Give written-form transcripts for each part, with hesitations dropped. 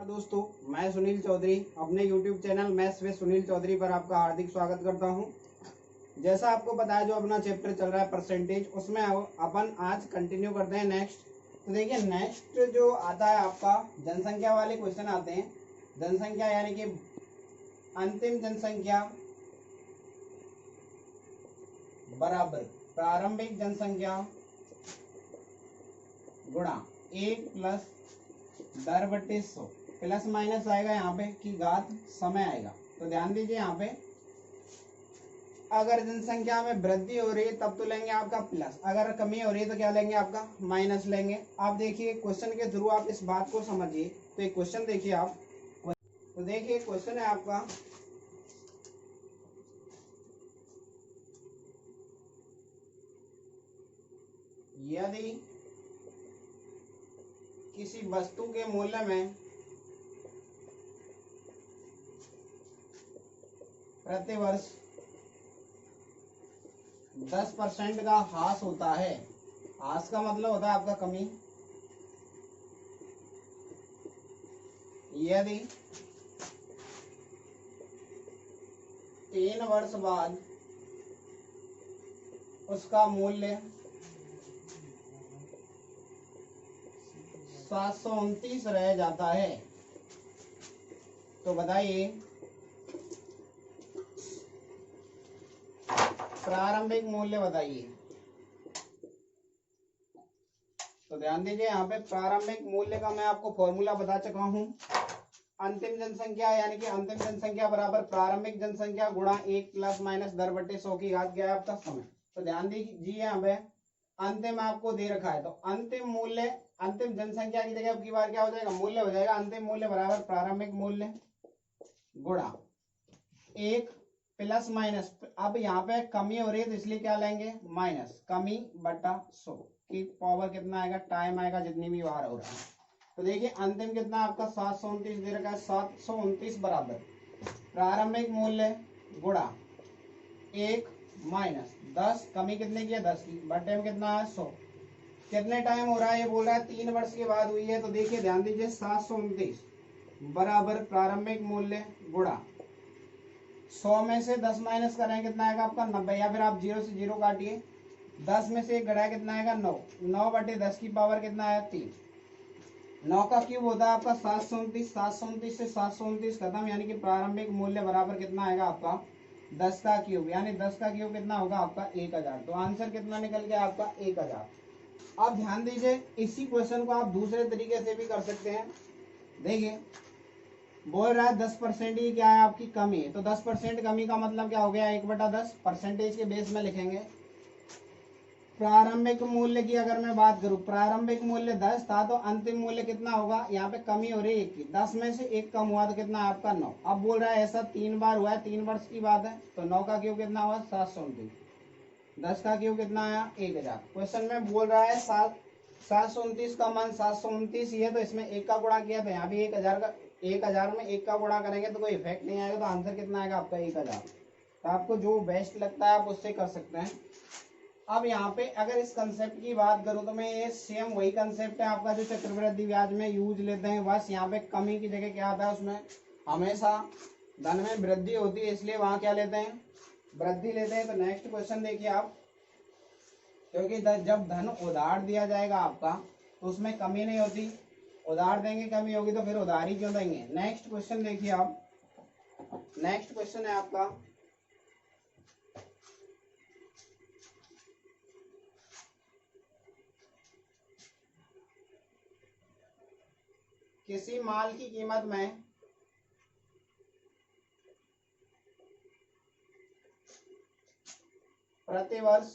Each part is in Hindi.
दोस्तों, मैं सुनील चौधरी अपने YouTube channel maths with Sunil Chaudhary पर आपका हार्दिक स्वागत करता हूं। जैसा आपको पता है, जो अपना चैप्टर चल रहा है परसेंटेज, उसमें अपन आज कंटिन्यू करते हैं नेक्स्ट। तो देखिए, नेक्स्ट जो आता है आपका जनसंख्या वाले क्वेश्चन आते हैं। जनसंख्या यानी कि अंतिम जनसंख्या बराबर प्रारंभिक जनसंख्या गुणा 1 प्लस 10/100 प्लस माइनस आएगा यहाँ पे कि घात समय आएगा। तो ध्यान दीजिए, यहाँ पे अगर जनसंख्या में वृद्धि हो रही है तब तो लेंगे आपका प्लस, अगर कमी हो रही है तो क्या लेंगे आपका माइनस लेंगे। आप देखिए क्वेश्चन के थ्रू आप इस बात को समझिए। तो एक क्वेश्चन देखिए आप, तो देखिए क्वेश्चन है आपका, यदि किसी वस्तु के मूल्य में प्रति वर्ष 10% का ह्रास होता है, ह्रास का मतलब होता है आपका कमी, यदि 3 वर्ष बाद उसका मूल्य 729 रह जाता है, तो बताइए प्रारंभिक मूल्य बताइए। तो ध्यान दीजिए, यहाँ पे प्रारंभिक मूल्य का मैं आपको फॉर्मूला बता चुका हूँ। अंतिम जनसंख्या यानी कि अंतिम जनसंख्या बराबर प्रारंभिक जनसंख्या गुणा 1 प्लस माइनस 10/100 की घात क्या है आपका समय। तो ध्यान दीजिए, यहाँ पे अंतिम आपको दे रखा है, तो अंतिम मूल्य अंतिम जनसंख्या की जगह अब की बार क्या हो जाएगा, मूल्य हो जाएगा। अंतिम मूल्य बराबर प्रारंभिक मूल्य गुणा 1 प्लस माइनस, अब यहाँ पे कमी हो रही है तो इसलिए क्या लेंगे माइनस, कमी बटा 100 की पावर कितना आएगा, टाइम आएगा जितनी भी बार हो रहा है। तो देखिए अंतिम कितना आपका 729 दे रखा है, 729 बराबर प्रारंभिक मूल्य गुणा 1 माइनस 10, कमी कितने की है 10 की, बटे में कितना है 100। कितने टाइम हो रहा है, ये बोल रहा है 3 वर्ष के बाद हुई है। तो देखिए ध्यान दीजिए, 729 बराबर प्रारंभिक मूल्य गुणा 100 में से 10 माइनस करें कितना आएगा आपका 90, या फिर आप 0 से 0 काटिए, 10 में से 1 घटाए कितना आएगा 9, 9/10 की पावर कितना आया 3, 9 का क्यूब होता है आपका 729, 729 से 729 खत्म, यानी कि प्रारंभिक मूल्य बराबर कितना आएगा आपका 10 का क्यूब, यानी 10 का क्यूब कितना होगा आपका 1000। तो आंसर कितना निकल गया आपका 1000। अब ध्यान दीजिए, इसी क्वेश्चन को आप दूसरे तरीके से भी कर सकते हैं। देखिए बोल रहा है 10% ही क्या है आपकी कमी है, तो 10% कमी का मतलब क्या हो गया 1/10, परसेंटेज के बेस में लिखेंगे। प्रारंभिक मूल्य की अगर मैं बात करूं, प्रारंभिक मूल्य 10 था, तो अंतिम मूल्य कितना होगा, यहाँ पे कमी हो रही है 1 की, 10 में से 1 कम हुआ तो कितना है आपका 9। अब बोल रहा है ऐसा 3 बार हुआ है, 3 वर्ष की बात है, तो 9 का क्यूब कितना हुआ 729, 10 का क्यूब कितना आया 1000। क्वेश्चन में बोल रहा है 729 का मान 729 ही है, तो इसमें 1 का गुणा किया, तो यहाँ भी 1000 में 1 का गुणा करेंगे तो कोई इफेक्ट नहीं आएगा, तो आंसर कितना आएगा आपका 1000। तो आपको जो बेस्ट लगता है आप उससे कर सकते हैं। अब यहाँ पे अगर इस कंसेप्ट की बात करूं तो मैं ये सेम वही कंसेप्ट है आपका जो चक्रवृद्धि ब्याज में यूज लेते हैं, बस यहाँ पे कमी की जगह क्या आता है, उसमें हमेशा धन में वृद्धि होती है, इसलिए वहां क्या लेते हैं वृद्धि लेते हैं। तो नेक्स्ट क्वेश्चन देखिए आप, क्योंकि जब धन उधार दिया जाएगा आपका तो उसमें कमी नहीं होती, उधार देंगे कमी होगी तो फिर उधार ही क्यों देंगे। नेक्स्ट क्वेश्चन देखिए आप, नेक्स्ट क्वेश्चन है आपका, किसी माल की कीमत में प्रति वर्ष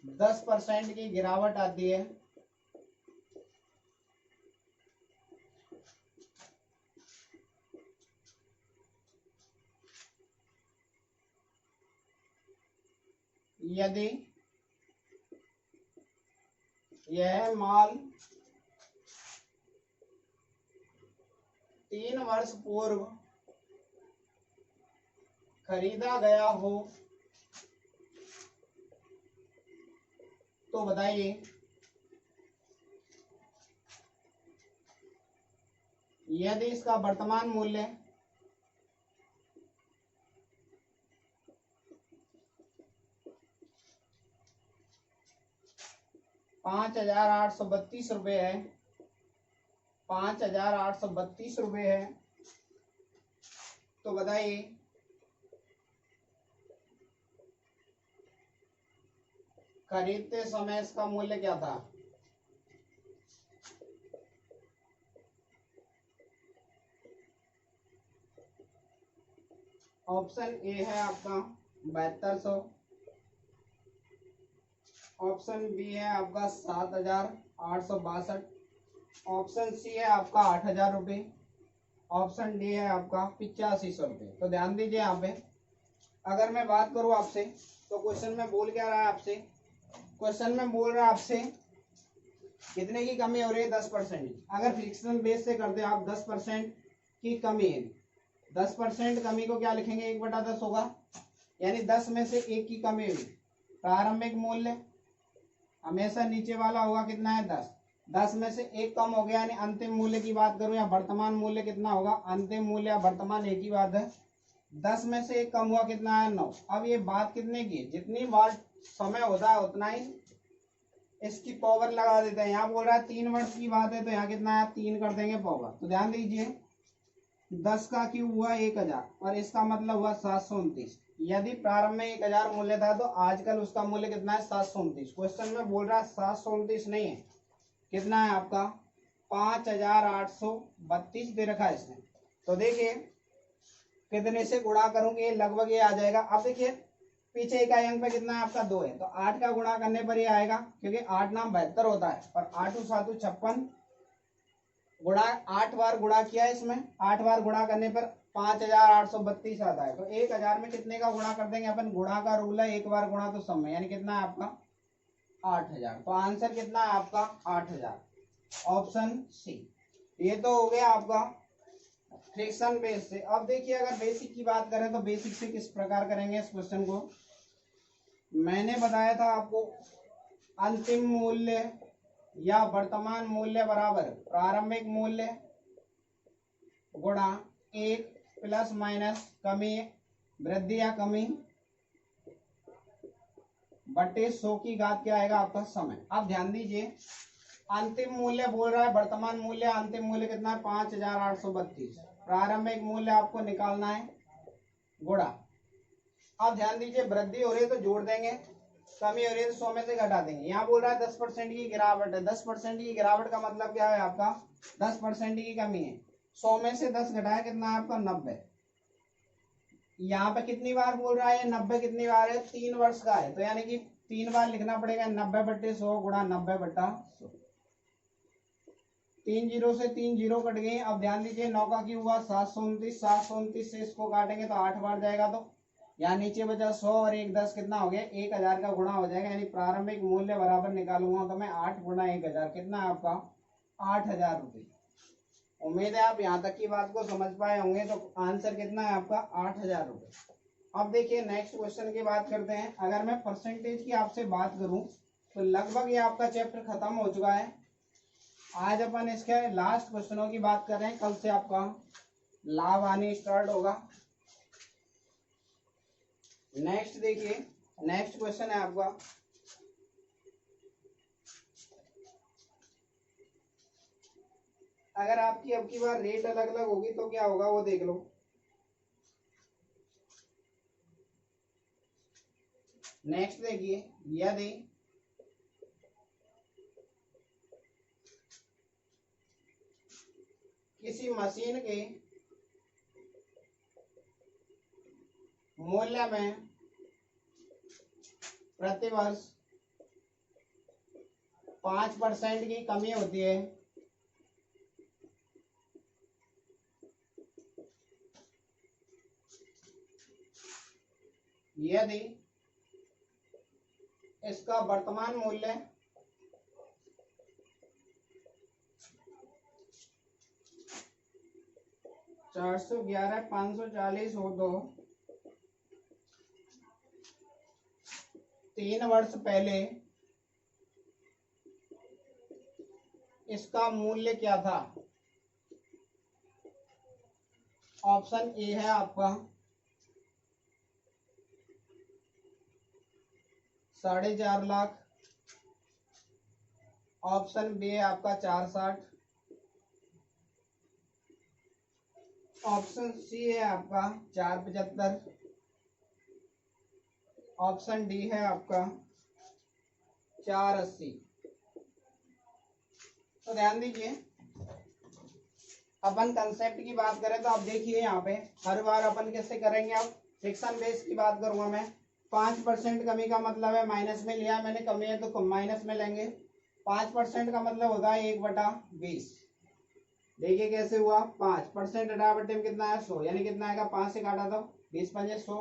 10% की गिरावट आती है, यदि यह माल 3 वर्ष पूर्व खरीदा गया हो तो बताइए यदि इसका वर्तमान मूल्य 5,832 रुपये है, 5,832 रुपये है, तो बताइए खरीदते समय इसका मूल्य क्या था। ऑप्शन ए है आपका 7200, ऑप्शन बी है आपका 7,862, ऑप्शन सी है आपका 8,000 रुपये, ऑप्शन डी है आपका 8500 रुपये। तो ध्यान दीजिए यहाँ पे अगर मैं बात करूँ आपसे तो क्वेश्चन में बोल क्या रहा है आपसे, क्वेश्चन में बोल रहा है आपसे कितने की कमी हो रही है 10%। अगर फ्रिक्शनल बेस से करते हैं आप 10% की कमी है, 10% कमी को क्या लिखेंगे 1/10 होगा, यानी 10 में से 1 की कमी हुई। प्रारंभिक मूल्य हमेशा नीचे वाला होगा कितना है 10, 10 में से 1 कम हो गया, यानी अंतिम मूल्य की बात करूं या वर्तमान मूल्य कितना होगा, अंतिम मूल्य या वर्तमान एक ही बात है, 10 में से 1 कम हुआ कितना है 9। अब ये बात कितने की, जितनी बार समय होता है उतना ही इसकी पावर लगा देते हैं। यहाँ बोल रहा है 3 वर्ष की बात है तो यहाँ कितना है 3 कर देंगे पावर। तो ध्यान दीजिए 10 का क्यूब हुआ 1000 और इसका मतलब हुआ 729। यदि प्रारंभ में 1000 मूल्य था तो आजकल उसका मूल्य कितना है 729। क्वेश्चन में बोल रहा है 729 नहीं है, कितना है आपका 5,832 दे रखा है इसने। तो देखिए कितने से गुणा करूंगे लगभग ये आ जाएगा। अब देखिए पीछे इकाई अंक पे कितना है आपका 2 है, तो 8 का गुणा करने पर ये आएगा, क्योंकि 8 नाम 72 होता है और 8 7 56 गुणा 8 बार गुणा किया है इसमें, 8 बार गुणा करने पर 5,832 आता है। तो 1000 में कितने का गुणा कर देंगे अपन, गुणा का रूल है, एक बार गुणा तो सब में, यानी कितना है आपका 8,000। तो आंसर कितना है आपका 8,000, ऑप्शन सी। ये तो हो गया आपका फ्रिक्शन बेस से। अब देखिए अगर बेसिक की बात करें तो बेसिक से किस प्रकार करेंगे इस क्वेश्चन को। मैंने बताया था आपको अंतिम मूल्य या वर्तमान मूल्य बराबर प्रारंभिक मूल्य गुणा 1 प्लस माइनस कमी वृद्धि या कमी बटे 100 की घात क्या आएगा आपका समय। अब ध्यान दीजिए अंतिम मूल्य बोल रहा है वर्तमान मूल्य, अंतिम मूल्य कितना है 5,832, प्रारंभिक मूल्य आपको निकालना है गुणा। अब ध्यान दीजिए वृद्धि हो रही है तो जोड़ देंगे, कमी हो रही है तो 100 में से घटा देंगे। यहाँ बोल रहा है 10% की गिरावट है, 10% की गिरावट का मतलब क्या है आपका 10% की कमी है, 100 में से 10 घटाया कितना है आपका 90। यहाँ पे कितनी बार बोल रहा है 90 कितनी बार है 3 वर्ष का है, तो यानी कि 3 बार लिखना पड़ेगा 90/100 गुणा 90/100। 3 जीरो से 3 जीरो कट गए। अब ध्यान दीजिए 9 का क्यूब हुआ 729, 729 से इसको काटेंगे तो 8 बार जाएगा, तो यहाँ नीचे बचा 100 और 1 10 कितना हो गया 1000 का गुणा हो जाएगा, यानी प्रारंभिक मूल्य बराबर निकालूंगा तो मैं 8 गुणा 1000 कितना है आपका 8,000 रुपये। उम्मीद है आप यहाँ तक की बात को समझ पाए होंगे। तो आंसर कितना है आपका 8,000 रुपये। अब देखिए नेक्स्ट क्वेश्चन की बात करते हैं। अगर मैं परसेंटेज की आपसे बात करूं तो लगभग ये आपका चैप्टर खत्म हो चुका है। आज अपन इसके लास्ट क्वेश्चनों की बात कर रहे हैं, कल से आपका लाभ आने स्टार्ट होगा। नेक्स्ट देखिए नेक्स्ट क्वेश्चन है आपका अगर आपकी अब की बार रेट अलग अलग होगी तो क्या होगा वो देख लो। नेक्स्ट देखिए यदि किसी मशीन के मूल्य में प्रति वर्ष 5% की कमी होती है, यदि इसका वर्तमान मूल्य 411,540 हो तो 3 वर्ष पहले इसका मूल्य क्या था। ऑप्शन ए है आपका 4.5 लाख, ऑप्शन बी है आपका 460, ऑप्शन सी है आपका 475, ऑप्शन डी है आपका 480। तो ध्यान दीजिए, अपन कंसेप्ट की बात करें तो आप देखिए यहाँ पे हर बार अपन कैसे करेंगे। अब फ्रिक्शन बेस की बात करूंगा मैं, 5% कमी का मतलब है माइनस में लिया मैंने, कमी है तो माइनस में लेंगे। 5% का मतलब होता है 1/20। देखिए कैसे हुआ, 5% हटा बटे में कितना है 100, यानी कितना आएगा 5 से काटा तो 20×5 100,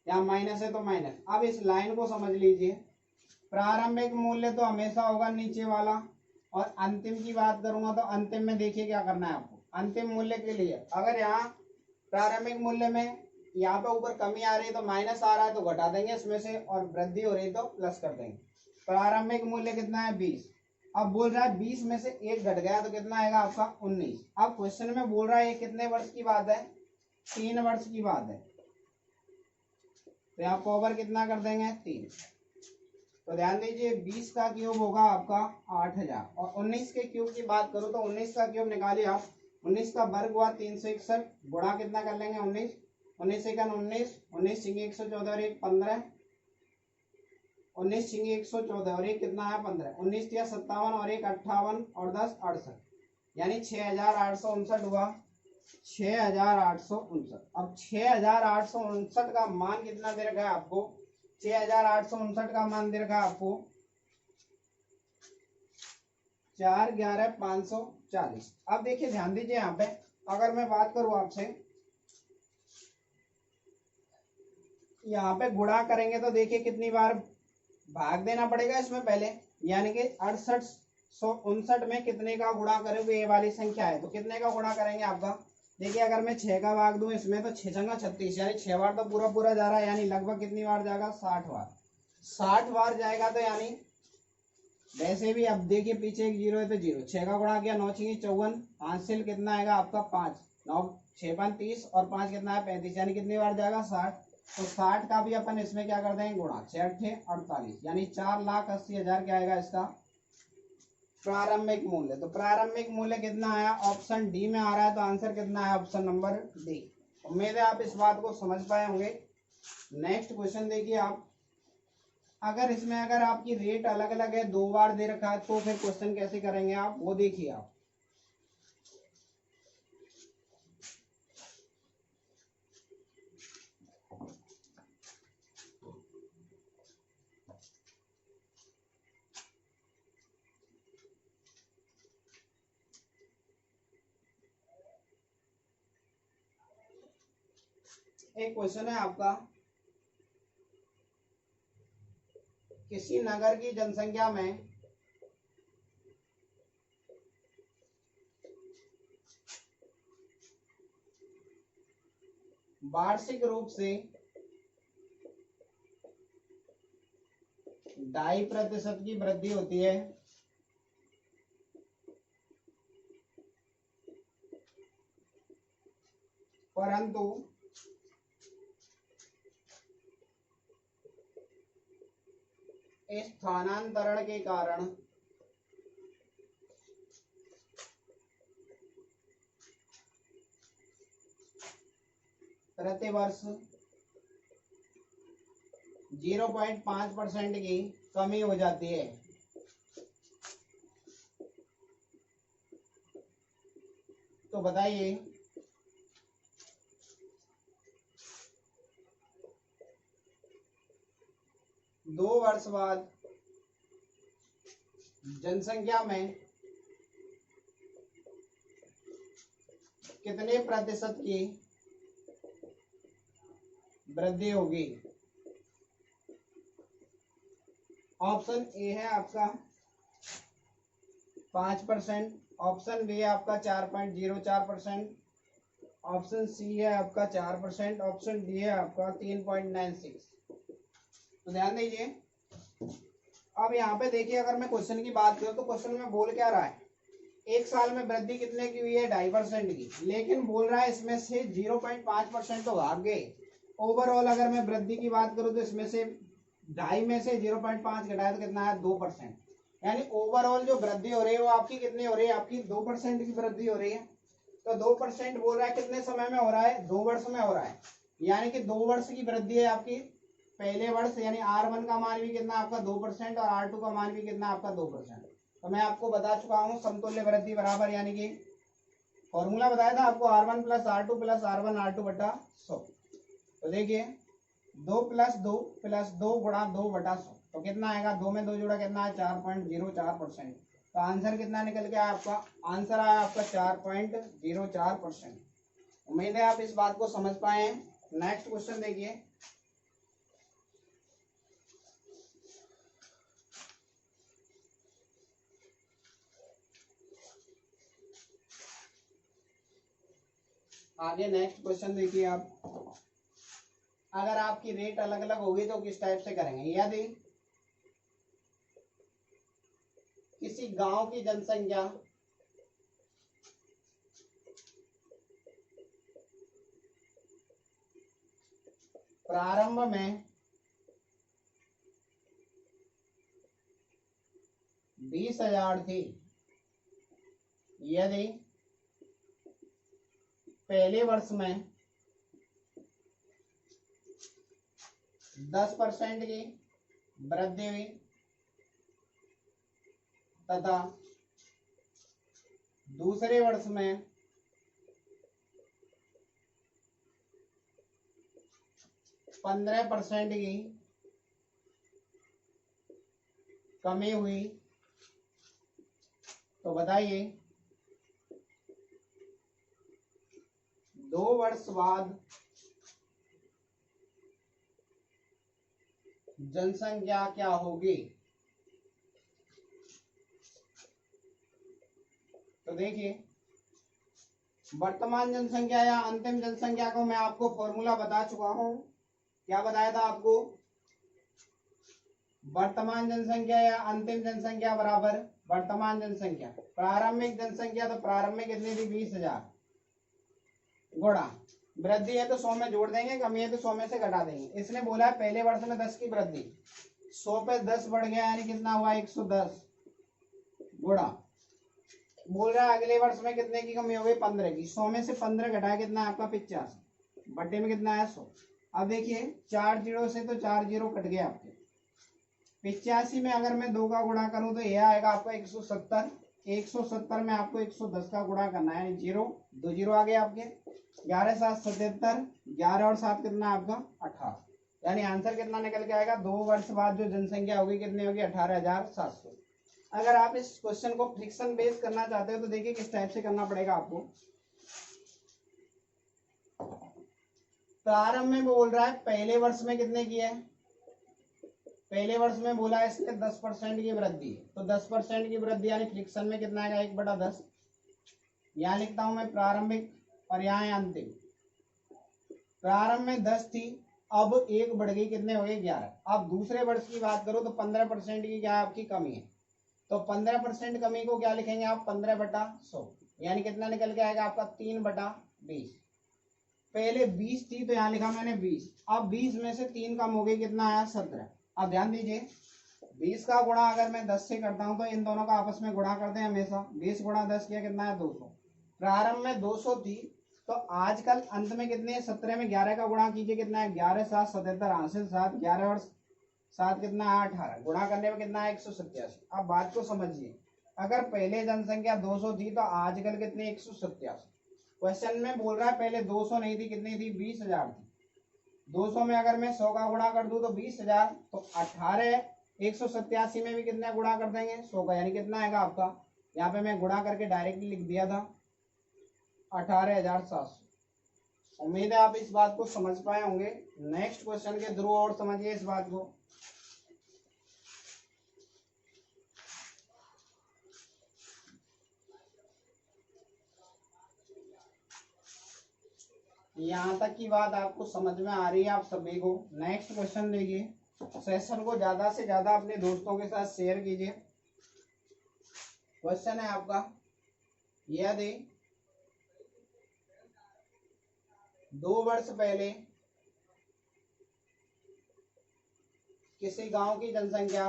यहाँ माइनस है तो माइनस। अब इस लाइन को समझ लीजिए, प्रारंभिक मूल्य तो हमेशा होगा नीचे वाला, और अंतिम की बात करूंगा तो अंतिम में देखिए क्या करना है आपको। अंतिम मूल्य के लिए अगर यहाँ प्रारंभिक मूल्य में यहाँ पे ऊपर कमी आ रही है तो माइनस आ रहा है तो घटा देंगे इसमें से, और वृद्धि हो रही है तो प्लस कर देंगे। प्रारंभिक मूल्य कितना है 20, अब बोल रहा है 20 में से 1 घट गया तो कितना आएगा आपका 19। अब क्वेश्चन में बोल रहा है ये कितने वर्ष की बात है, 3 वर्ष की बात है, तो यहाँ पावर कितना कर देंगे 3। तो ध्यान दीजिए 20 का क्यूब होगा आपका 8000, और 19 के क्यूब की बात करूं तो 19 का क्यूब निकालिए आप, 19 का वर्ग हुआ 361, गुणा कितना कर लेंगे 19, 19 से 19, 19 छिंगे 114 और 1 15, 19 छिंगे 114 और 1 कितना है 15, 19 या 57 और 1 58 और 10 68, यानी 6859 हुआ, 6859। अब 6859 का मान कितना दे रखा है आपको, 6859 का मान दे रखा है आपको 411,540। अब देखिए ध्यान दीजिए यहाँ पे, अगर मैं बात करूं आपसे, यहाँ पे गुणा करेंगे तो देखिए कितनी बार भाग देना पड़ेगा इसमें पहले, यानी कि 6859 में कितने का गुणा करोगे, ये वाली संख्या है तो कितने का गुणा करेंगे आपका। देखिए अगर मैं 6 का भाग दूं इसमें तो 6 छंगा 36, यानी 6 बार तो पूरा पूरा जा रहा है, यानी लगभग कितनी बार जाएगा 60 बार। 60 बार जाएगा तो यानी वैसे भी अब देखिए पीछे एक जीरो है तो जीरो, 6 का गुणा किया 9 छिंगे 54, हासिल कितना आएगा आपका 5, 9 6 5 30 और 5 कितना है 35, यानी कितनी बार जाएगा 60। तो 60 का भी अपन इसमें क्या कर देंगे गुणा, 6 48, यानी 4,80,000 क्या आएगा इसका प्रारंभिक मूल्य। तो प्रारंभिक मूल्य कितना आया, ऑप्शन डी में आ रहा है, तो आंसर कितना है ऑप्शन नंबर डी। उम्मीद है आप इस बात को समझ पाए होंगे। नेक्स्ट क्वेश्चन देखिए आप, अगर इसमें अगर आपकी रेट अलग अलग है, 2 बार दे रखा है, तो फिर क्वेश्चन कैसे करेंगे आप वो देखिए आप। एक क्वेश्चन है आपका, किसी नगर की जनसंख्या में वार्षिक रूप से 2.5% की वृद्धि होती है, परंतु स्थानांतरण के कारण प्रतिवर्ष 0.5% की कमी हो जाती है। तो बताइए दो वर्ष बाद जनसंख्या में कितने प्रतिशत की वृद्धि होगी। ऑप्शन ए है आपका 5%, ऑप्शन बी है आपका 4.04%, ऑप्शन सी है आपका 4%, ऑप्शन डी है आपका 3.96। तो ध्यान दीजिए, अब यहाँ पे देखिए अगर मैं क्वेश्चन की बात करूं तो क्वेश्चन में बोल क्या रहा है, एक साल में वृद्धि कितने की हुई है, 2.5% की, लेकिन बोल रहा है इसमें से 0.5% तो भाग गए। ओवरऑल अगर मैं वृद्धि की बात करूं तो इसमें से 2.5 में से 0.5 घटाए तो कितना है, 2%। यानी ओवरऑल जो वृद्धि हो रही है वो आपकी कितनी हो रही है, आपकी 2% की वृद्धि हो रही है। तो 2% बोल रहा है कितने समय में हो रहा है, 2 वर्ष में हो रहा है। यानी कि 2 वर्ष की वृद्धि है आपकी। पहले वर्ष यानी R1 का मान भी कितना आपका 2% और R2 का मान भी कितना आपका 2%। तो मैं आपको बता चुका हूँ समतुल्य वृद्धि बराबर, यानी कि फॉर्मूला बताया था आपको R1 plus R2 plus R1 R2 बटा 100। तो देखिए 2 प्लस 2 प्लस 2 गुणा 2 बटा 100, तो कितना आएगा, 2 में 2 जोड़ा कितना है, 4.04%। तो आंसर कितना निकल के आया आपका, आंसर आया आपका 4.04%। उम्मीद है आप इस बात को समझ पाए हैं। नेक्स्ट क्वेश्चन देखिए, आगे नेक्स्ट क्वेश्चन देखिए आप, अगर आपकी रेट अलग अलग होगी तो किस टाइप से करेंगे। यदि किसी गांव की जनसंख्या प्रारंभ में 20,000 थी, यदि पहले वर्ष में 10% की वृद्धि हुई तथा दूसरे वर्ष में 15% की कमी हुई, तो बताइए 2 वर्ष बाद जनसंख्या क्या होगी। तो देखिए वर्तमान जनसंख्या या अंतिम जनसंख्या को मैं आपको फॉर्मूला बता चुका हूं। क्या बताया था आपको, वर्तमान जनसंख्या या अंतिम जनसंख्या बराबर वर्तमान जनसंख्या, प्रारंभिक जनसंख्या तो प्रारंभिक कितनी थी, 20,000 गुणा वृद्धि है तो 100 में जोड़ देंगे, कमी है तो 100 में से घटा देंगे। इसने बोला है पहले वर्ष में 10 की वृद्धि, 100 पे 10 बढ़ गया यानी कितना हुआ, 110 गुणा, बोल रहा है अगले वर्ष में कितने की कमी हो गई, 15 की। 100 में से 15 घटाया कितना आपका 85, बटे में कितना है 100। अब देखिए 4 जीरो से तो 4 जीरो कट गए आपके, 85 में अगर मैं 2 का गुणा करूं तो यह आएगा आपका 170। 170 में आपको 110 का गुणा करना है, जीरो 2 जीरो आ गए आपके, 11 7 77, 11 और 7 कितना आपका 18। यानी आंसर कितना निकल के आएगा, 2 वर्ष बाद जो जनसंख्या होगी कितनी होगी, 18,700। अगर आप इस क्वेश्चन को फ्रिक्शन बेस करना चाहते हो तो देखिए किस टाइप से करना पड़ेगा आपको। प्रारंभ में बोल रहा है पहले वर्ष में कितने की है, पहले वर्ष में बोला है इसने 10% की वृद्धि, तो 10% की वृद्धि यानी फ्रिक्शन में कितना आएगा, 1/10। यहाँ लिखता हूं मैं प्रारंभिक और यहाँ है अंतिम। प्रारंभ में 10 थी, अब 1 बढ़ गई, कितने हो गए, 11। अब दूसरे वर्ष की बात करो तो 15% की क्या आपकी कमी है, तो 15% कमी को क्या लिखेंगे आप, 15/100, यानी कितना निकल के आएगा आपका 3/20। पहले 20 थी तो यहाँ लिखा मैंने 20, अब 20 में से 3 कम हो गई, कितना आया 17। अब ध्यान दीजिए 20 का गुणा अगर मैं 10 से करता हूं तो इन दोनों का आपस में गुणा करते हैं हमेशा, 20 गुणा 10 किया कितना है 200। प्रारंभ में 200 थी तो आजकल अंत में कितने है, 17 में 11 का गुणा कीजिए कितना है, 11 7 77, हासिल 7, 11 और 7 कितना है 18, गुणा करने में कितना है 187। अब बात को समझिए, अगर पहले जनसंख्या 200 थी तो आजकल कितने 187। क्वेश्चन में बोल रहा है पहले 200 नहीं थी, कितनी थी, 20,000 थी। 200 में अगर मैं 100 का गुणा कर दूं तो 20,000, तो 18 187 में भी कितना गुणा कर देंगे 100 का, यानी कितना आएगा आपका, यहाँ पे मैं गुणा करके डायरेक्टली लिख दिया था 18,700। उम्मीद है आप इस बात को समझ पाए होंगे। नेक्स्ट क्वेश्चन के थ्रू और समझिए इस बात को। यहाँ तक की बात आपको समझ में आ रही है आप सभी को। नेक्स्ट क्वेश्चन देखिए, सेशन को ज्यादा से ज्यादा अपने दोस्तों के साथ शेयर कीजिए। क्वेश्चन है आपका, यदि 2 वर्ष पहले किसी गांव की जनसंख्या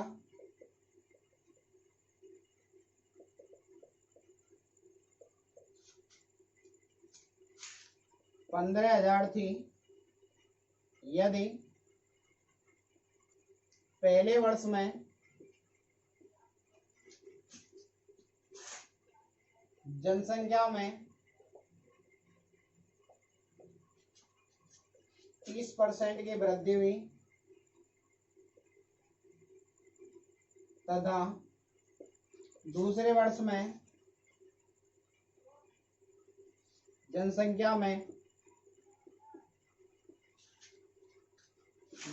15,000 थी, यदि पहले वर्ष में जनसंख्या में 30% की वृद्धि हुई तथा दूसरे वर्ष में जनसंख्या में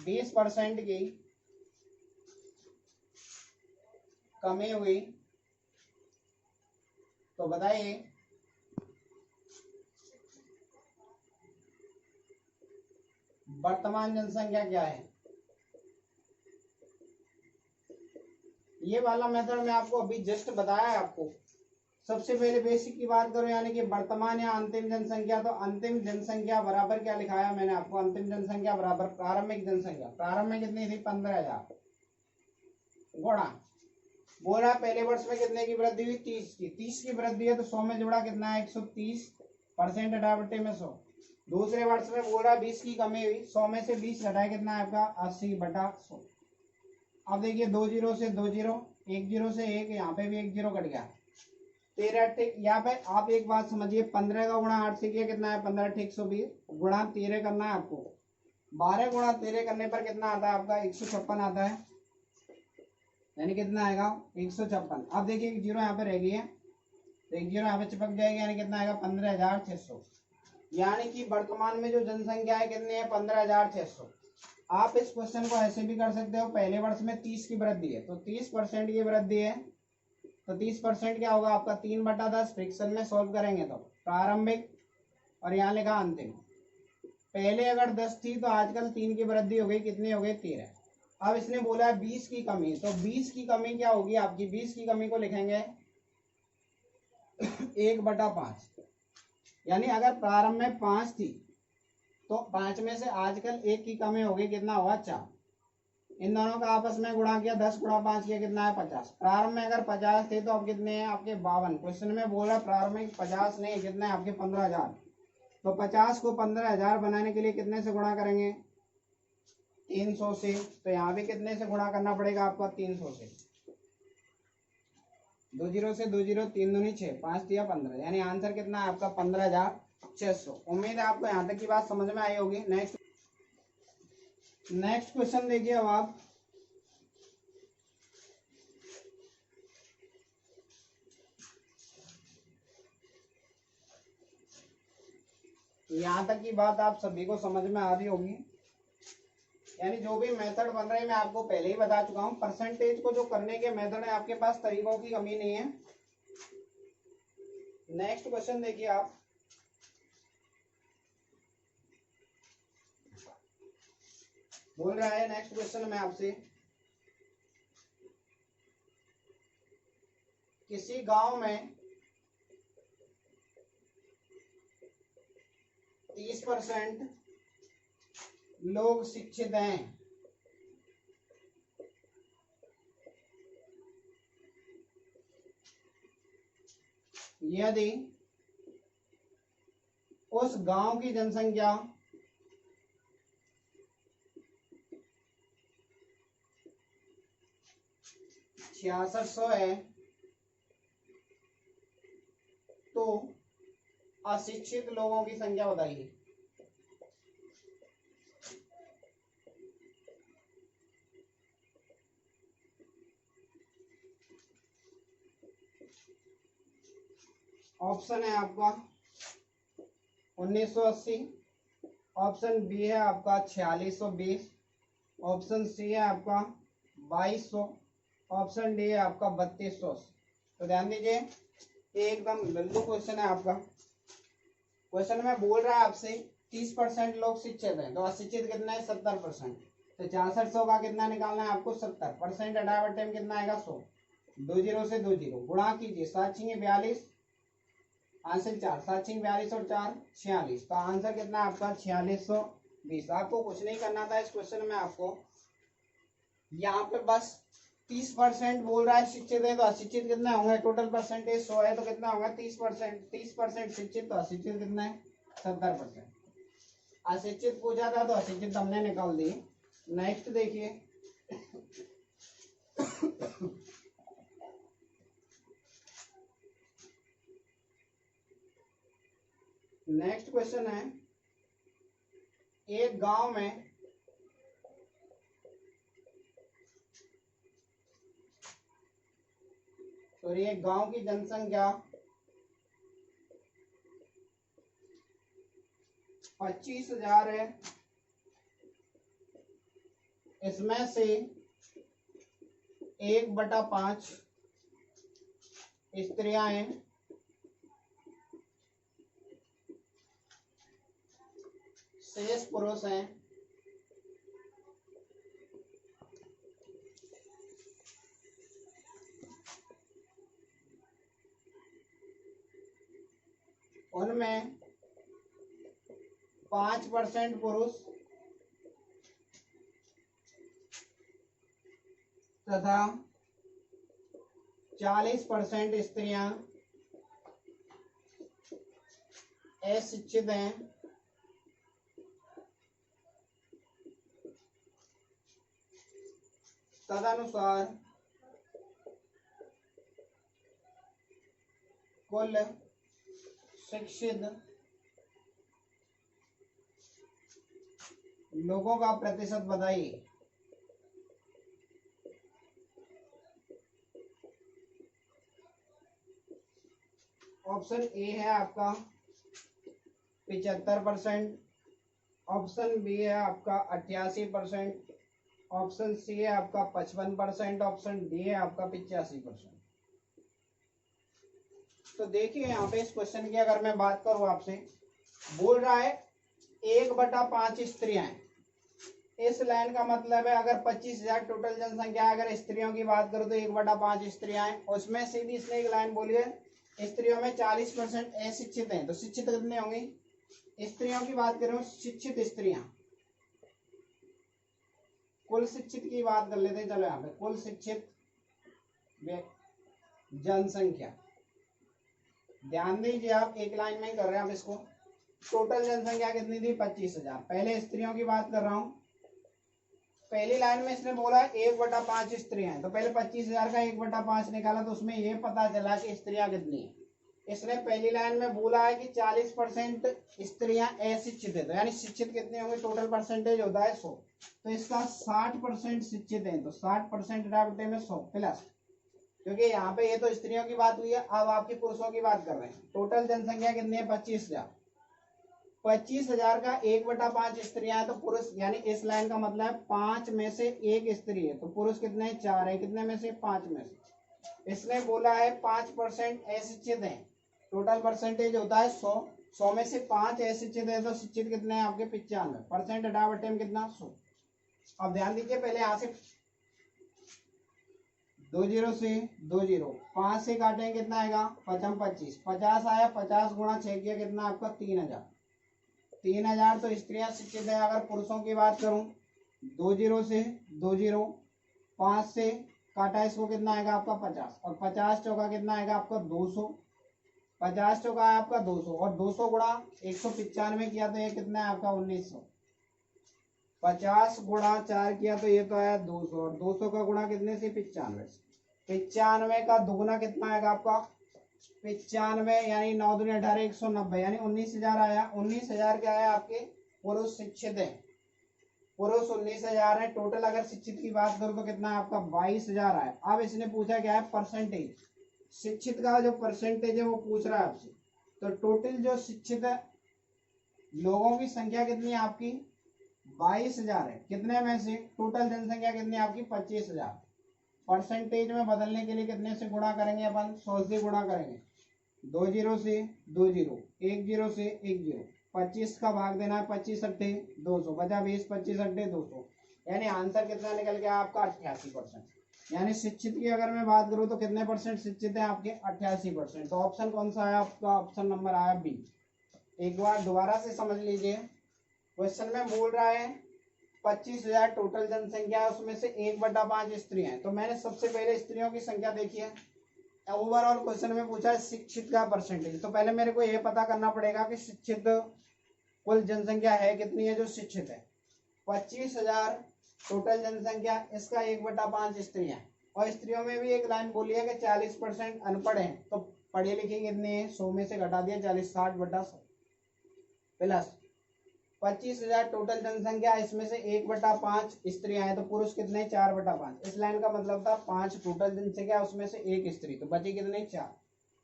20% की कमी हुई, तो बताइए वर्तमान जनसंख्या क्या है। ये वाला मेथड मैं आपको अभी जस्ट बताया है आपको। सबसे पहले बेसिक की बात करो, यानी कि वर्तमान या अंतिम जनसंख्या, तो अंतिम जनसंख्या बराबर क्या लिखाया मैंने आपको, अंतिम जनसंख्या बराबर प्रारंभिक जनसंख्या। प्रारंभ में कितनी थी, 15,000 गुणा, बोल रहा पहले वर्ष में कितने की वृद्धि हुई, 30 की। 30 की वृद्धि है तो 100 में जोड़ा कितना है, 130% हटा में 100। दूसरे वर्ष में बोल रहा 20 की कमी हुई, 100 में से 20 घटाए कितना है आपका, 80/100। अब देखिए 2 जीरो से 2 जीरो, 1 जीरो से 1, यहाँ पे भी 1 जीरो कट गया, 13 यहाँ पे आप एक बात समझिए, 15 का गुणा 8 से किया कितना है, 15 × 120 गुणा 13 करना है आपको। 12 गुणा 13 करने पर कितना आता है आपका, 156 आता है, यानी कितना आएगा, 156। अब देखिए एक जीरो यहाँ पे रह गई है, तो एक जीरो यहाँ पे चिपक जाएगी, यानी कितना आएगा, 15,600। यानी कि वर्तमान में जो जनसंख्या है कितनी है, 15,600। आप इस क्वेश्चन को ऐसे भी कर सकते हो, पहले वर्ष में 30 की वृद्धि है, तो 30% की वृद्धि है, तो 30% क्या होगा आपका, 3/10। फ्रिक्शन में सॉल्व करेंगे तो प्रारंभिक और यहाँ लिखा अंतिम। पहले अगर 10 थी तो आजकल 3 की वृद्धि हो गई, कितनी हो गई, 13। अब इसने बोला है 20 की कमी, तो 20 की कमी क्या होगी आपकी, 20 की कमी को लिखेंगे 1/5। यानी अगर प्रारंभ में 5 थी तो 5 में से आजकल 1 की कमी हो गई, कितना हुआ, 4। इन दोनों का आपस में गुणा किया, 10 × 5 किया, कितना है, 50। प्रारंभ में अगर 50 थे तो अब कितने हैं आपके, 52। क्वेश्चन में बोल रहा प्रारंभ में 50 नहीं, कितने आपके 15,000। तो 50 को 15,000 बनाने के लिए कितने से गुणा करेंगे, 300 से। तो यहाँ भी कितने से गुणा करना पड़ेगा आपका, 300 से। 2 जीरो से 2 जीरो, 3 दूनी 6, 5 दिया 15, यानी आंसर कितना है आपका, 15,600। उम्मीद है आपको यहाँ तक की बात समझ में आई होगी। नेक्स्ट क्वेश्चन देखिए अब आप, यहाँ तक की बात आप सभी को समझ में आ रही होगी, यानी जो भी मेथड बन रहे हैं मैं आपको पहले ही बता चुका हूं। परसेंटेज को जो करने के मेथड है आपके पास, तरीकों की कमी नहीं है। नेक्स्ट क्वेश्चन देखिए आप, बोल रहा है नेक्स्ट क्वेश्चन में आपसे, किसी गांव में 30% लोग शिक्षित हैं, यदि उस गांव की जनसंख्या 6600 है तो अशिक्षित लोगों की संख्या बताइए। ऑप्शन है आपका 1980, ऑप्शन बी है आपका 4620, ऑप्शन सी है आपका 2200, ऑप्शन डी है आपका 3200। तो ध्यान दीजिए, एकदम लल्लू क्वेश्चन है आपका। क्वेश्चन में बोल रहा है आपसे 30% लोग शिक्षित हैं, तो अशिक्षित कितना है, 70%। तो 6600 का कितना निकालना है आपको, 70%। हटावट टाइम कितना आएगा, 100। 2 जीरो से 2 जीरो गुणा कीजिए, 7 × 42, आंसर 4 7 6 42 और 4 46। तो आंसर कितना है आपका 4620। आपको कुछ नहीं करना था इस क्वेश्चन में, आपको यहाँ पे बस 30% बोल रहा है शिक्षित है, तो अशिक्षित कितना होंगे, टोटल परसेंटेज 100 है तो कितना होगा 30%। 30% शिक्षित तो अशिक्षित कितना है 70%। अशिक्षित पूछा था तो अशिक्षित हमने निकाल दी। नेक्स्ट देखिए नेक्स्ट क्वेश्चन है, एक गांव में एक गांव की जनसंख्या 25,000 है। इसमें से 1/5 स्त्रियां हैं, शेष पुरुष हैं। उनमें 5% पुरुष तथा 40% स्त्रियां अशिक्षित हैं। तदनुसार कुल शिक्षित लोगों का प्रतिशत बताइए। ऑप्शन ए है आपका 75%, ऑप्शन बी है आपका 88%, ऑप्शन सी है आपका 55%, ऑप्शन डी है आपका 85%। तो देखिए यहाँ पे इस क्वेश्चन की अगर मैं बात करूं आपसे, बोल रहा है 1/5 स्त्रियां हैं। इस लाइन का मतलब है अगर 25,000 टोटल जनसंख्या, अगर स्त्रियों की बात करूं तो 1/5 स्त्रियां हैं। उसमें सीधी इसने एक लाइन बोली है, स्त्रियों में 40% अशिक्षित हैं, तो शिक्षित कितने होंगे, स्त्रियों की बात करें शिक्षित स्त्रियां। कुल शिक्षित की बात कर लेते हैं, चलो यहाँ पे कुल शिक्षित जनसंख्या, ध्यान दीजिए आप एक लाइन में ही कर रहे हैं आप इसको। टोटल जनसंख्या कितनी थी 25,000। पहले स्त्रियों की बात कर रहा हूं, पहली लाइन में इसने बोला 1/5 स्त्रियां हैं, तो पहले 25,000 का 1/5 निकाला तो उसमें ये पता चला कि स्त्रियां कितनी है। इसने पहली लाइन में बोला है कि 40% स्त्रियां अशिक्षित है, तो यानी शिक्षित कितने होंगे, टोटल परसेंटेज होता है 100, तो इसका 60% शिक्षित है, तो 60% बटे में 100 प्लस, क्योंकि यहाँ पे ये तो स्त्रियों की बात हुई है, अब आपकी पुरुषों की बात कर रहे हैं। टोटल जनसंख्या कितनी है 25,000। 25,000 का 1/5 स्त्रियां है तो पुरुष, यानी इस लाइन का मतलब है 5 में से 1 स्त्री है, तो पुरुष कितने 4 है, कितने में से 5 में से। इसने बोला है 5% अशिक्षित है, टोटल परसेंटेज होता है 100, 100 में से 5 अशिक्षित है, तो शिक्षित कितने हैं आपके 95%, हटा बटे में कितना 100। अब ध्यान दीजिए, पहले यहाँ से 2 0 से 2 0, 5 से काटेंगे कितना आएगा 5 25, 50 आया, 50 गुणा 6 किया कितना आपका 3,000। 3,000 तो स्त्रियां शिक्षित है। अगर पुरुषों की बात करूं 2 0 से 2 0, 5 से काटा इसको कितना आएगा आपका 50, और 50 चौका कितना आएगा आपका 200, 50 चौका है आपका 200, और 200 गुणा 195 किया तो ये कितना है आपका 1900। 50 गुणा 4 किया तो ये तो आया 200, और 200 का गुणा कितने से 95, 95 का दुगुना कितना आएगा आपका 95, यानी 9 दूनी 18, 190, यानी 19,000 आया। 19,000 क्या है आपके पुरुष शिक्षित है, पुरुष 19,000 है। टोटल अगर शिक्षित की बात करूं तो कितना है आपका 22,000 आया। अब इसने पूछा क्या है परसेंटेज, शिक्षित का जो परसेंटेज है वो पूछ रहा है आपसे। तो टोटल जो शिक्षित लोगों की संख्या कितनी है आपकी 22,000 है, कितने में से टोटल जनसंख्या कितनी है आपकी 25,000। परसेंटेज में बदलने के लिए कितने से गुणा करेंगे अपन 100 से गुणा करेंगे, 2 0 से 2 0, 1 0 से 1 0, 25 का भाग देना है 25 अट्ठे 200, बचा 20, 25 अट्ठे 200, यानी आंसर कितना निकल गया आपका 88%। यानी शिक्षित की अगर मैं बात करूं तो कितने परसेंट शिक्षित हैं आपके 88%। तो ऑप्शन कौन सा आया आपका? ऑप्शन नंबर आया बी। एक बार दोबारा से समझ लीजिए, क्वेश्चन में बोल रहा है 25,000 टोटल जनसंख्या है, उसमें से 1/5 स्त्रियां हैं। तो मैंने सबसे पहले स्त्रियों की संख्या देखी है। ओवरऑल क्वेश्चन में पूछा है शिक्षित का परसेंटेज, तो पहले मेरे को ये पता करना पड़ेगा कि शिक्षित कुल जनसंख्या है कितनी है जो शिक्षित है। 25,000 टोटल जनसंख्या, इसका 1/5 स्त्रियां, और स्त्रियों में भी एक लाइन बोली है कि 40% अनपढ़ हैं। तो पढ़े लिखे कितने हैं? 100 में से घटा दिया 40, 60/100 प्लस 25,000 टोटल जनसंख्या, इसमें से 1/5 स्त्रियां हैं, तो पुरुष कितने? 4/5। इस लाइन का मतलब था 5 टोटल जनसंख्या, उसमें से 1 स्त्री, तो बचे कितने? 4।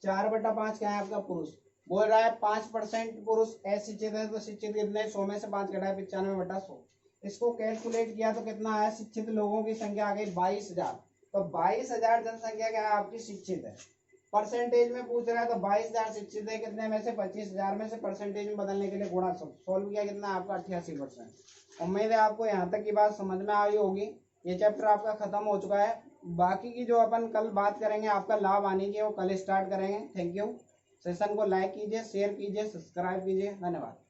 4/5 क्या है आपका? पुरुष। बोल रहा है 5% पुरुष अशिक्षित है, तो शिक्षित कितने? 100 में से 5 घटाए 95/100। इसको कैलकुलेट किया तो कितना आया? शिक्षित लोगों की संख्या आ गई 22,000। तो 22,000 जनसंख्या क्या है आपकी? शिक्षित है। परसेंटेज में पूछ रहा है तो 22,000 शिक्षित है, कितने में से? 25,000 में से। परसेंटेज में बदलने के लिए गुणा सोल्व किया, कितना आपका? 88%। उम्मीद है आपको यहाँ तक की बात समझ में आई होगी। ये चैप्टर आपका खत्म हो चुका है। बाकी की जो अपन कल बात करेंगे आपका लाभ आने की, वो कल स्टार्ट करेंगे। Thank you. सेशन को लाइक कीजिए, शेयर कीजिए, सब्सक्राइब कीजिए। धन्यवाद।